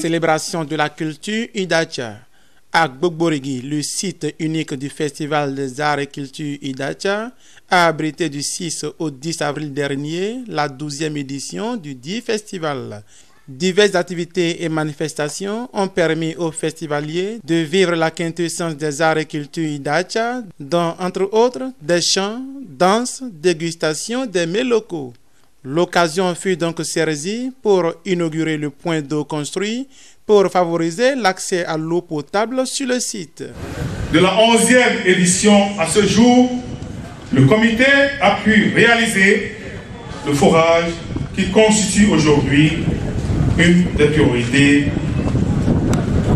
Célébration de la culture Idacha. À Gbogborigui, le site unique du Festival des Arts et Culture Idacha a abrité du 6 au 10 avril dernier la 12e édition du dit festival. Diverses activités et manifestations ont permis aux festivaliers de vivre la quintessence des arts et culture Idacha, dont, entre autres, des chants, danses, dégustations des mets locaux. L'occasion fut donc saisie pour inaugurer le point d'eau construit pour favoriser l'accès à l'eau potable sur le site. De la 11e édition à ce jour, le comité a pu réaliser le forage qui constitue aujourd'hui une des priorités,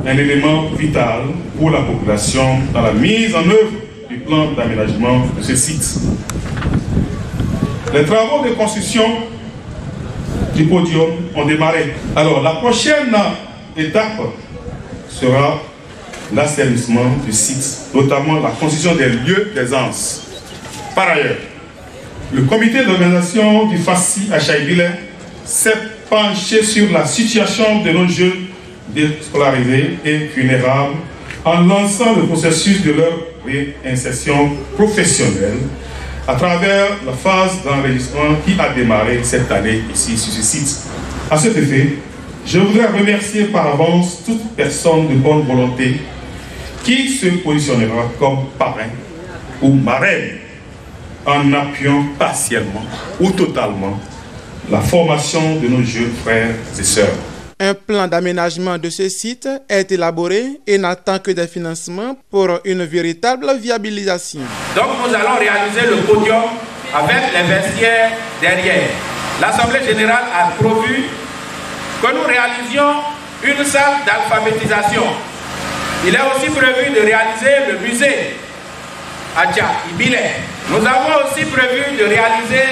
un élément vital pour la population dans la mise en œuvre du plan d'aménagement de ce site. Les travaux de construction du podium ont démarré. Alors la prochaine étape sera l'assainissement du site, notamment la construction des lieux d'aisance. Par ailleurs, le comité d'organisation du FACI à Chaïbilé s'est penché sur la situation de nos jeunes déscolarisés et vulnérables en lançant le processus de leur réinsertion professionnelle à travers la phase d'enregistrement qui a démarré cette année ici sur ce site. À cet effet, je voudrais remercier par avance toute personne de bonne volonté qui se positionnera comme parrain ou marraine en appuyant partiellement ou totalement la formation de nos jeunes frères et sœurs. Un plan d'aménagement de ce site est élaboré et n'attend que des financements pour une véritable viabilisation. Donc nous allons réaliser le podium avec les vestiaires derrière. L'Assemblée générale a prévu que nous réalisions une salle d'alphabétisation. Il est aussi prévu de réaliser le musée à Ibilé. Nous avons aussi prévu de réaliser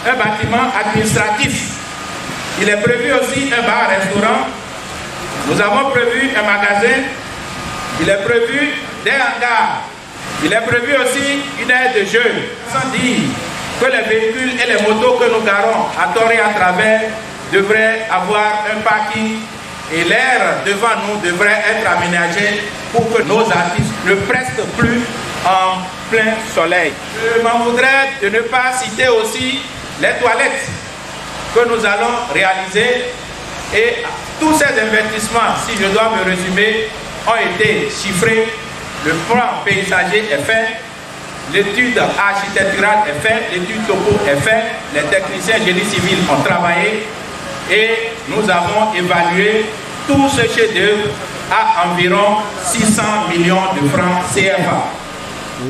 un bâtiment administratif. Il est prévu aussi un bar-restaurant. Nous avons prévu un magasin. Il est prévu des hangars. Il est prévu aussi une aire de jeu. Sans dire que les véhicules et les motos que nous garons à tort et à travers devraient avoir un parking et l'air devant nous devrait être aménagé pour que nos artistes ne prestent plus en plein soleil. Je m'en voudrais de ne pas citer aussi les toilettes que nous allons réaliser et tous ces investissements, si je dois me résumer, ont été chiffrés. Le plan paysager est fait, l'étude architecturale est faite, l'étude topo est faite, les techniciens génie civil ont travaillé et nous avons évalué tout ce chef-d'œuvre à environ 600 millions de francs CFA.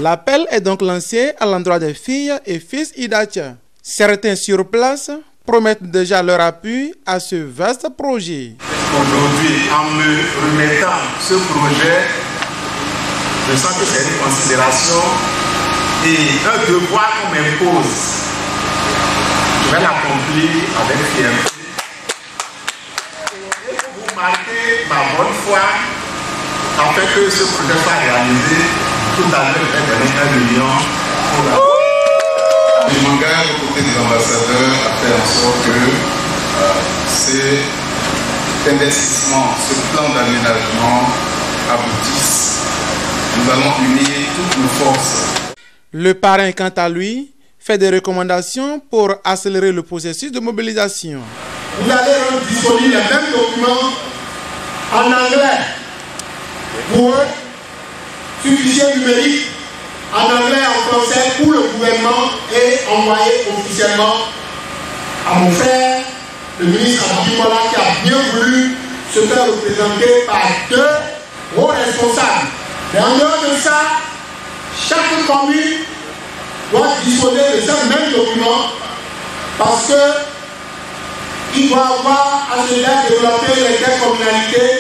L'appel est donc lancé à l'endroit des filles et fils Idacha. Certains sur place promettent déjà leur appui à ce vaste projet. Aujourd'hui, en me remettant ce projet, je sens que c'est une considération et un devoir qu'on m'impose. Je vais l'accomplir avec fierté. Et pour vous marquer ma bonne foi, afin que ce projet soit réalisé, tout à l'heure, je vais donner 1 million pour la... Je m'engage aux côtés des ambassadeurs à faire en sorte que cet investissement, ce plan d'aménagement aboutisse. Nous allons unir toutes nos forces. Le parrain, quant à lui, fait des recommandations pour accélérer le processus de mobilisation. Vous allez rendre disponibles les mêmes documents en anglais pour eux, sur fichier numérique, en anglais et en français pour le gouvernement et envoyé officiellement à mon frère, le ministre Abdimola, qui a bien voulu se faire représenter par 2 hauts responsables. Et en dehors de ça, chaque commune doit disposer de ce même document parce qu'il doit avoir à se faire développer les intercommunalités.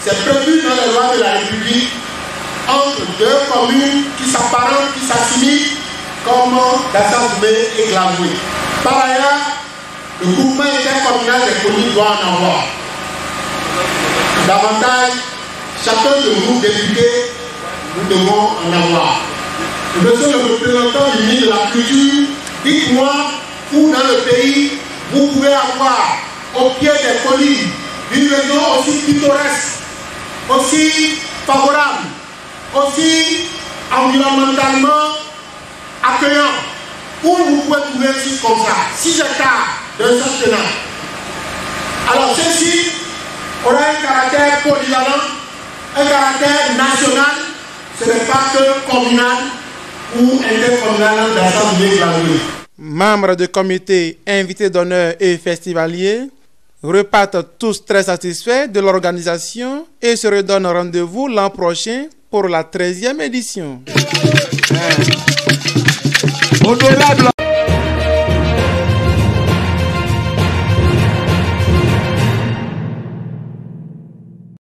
C'est prévu dans les lois de la République entre 2 communes qui s'apparentent, qui s'assimilent comme Gassaoubé et Glaboué. Par ailleurs, le groupement intercommunal des communes doit en avoir. Davantage, chacun de nous députés, nous devons en avoir. Monsieur le représentant du ministre de la Culture, dites-moi où dans le pays vous pouvez avoir au pied des collines, d'une région aussi pittoresque, aussi favorable, aussi environnementalement accueillant, où vous pouvez trouver un site comme ça, 6 hectares d'un championnat. Alors ceci aura un caractère polyvalent, un caractère national, ce n'est pas que communal ou intercommunal dans l'Assemblée de la République. Membres du comité, invités d'honneur et festivaliers repartent tous très satisfaits de l'organisation et se redonnent rendez-vous l'an prochain pour la 13e édition. Au-delà de la...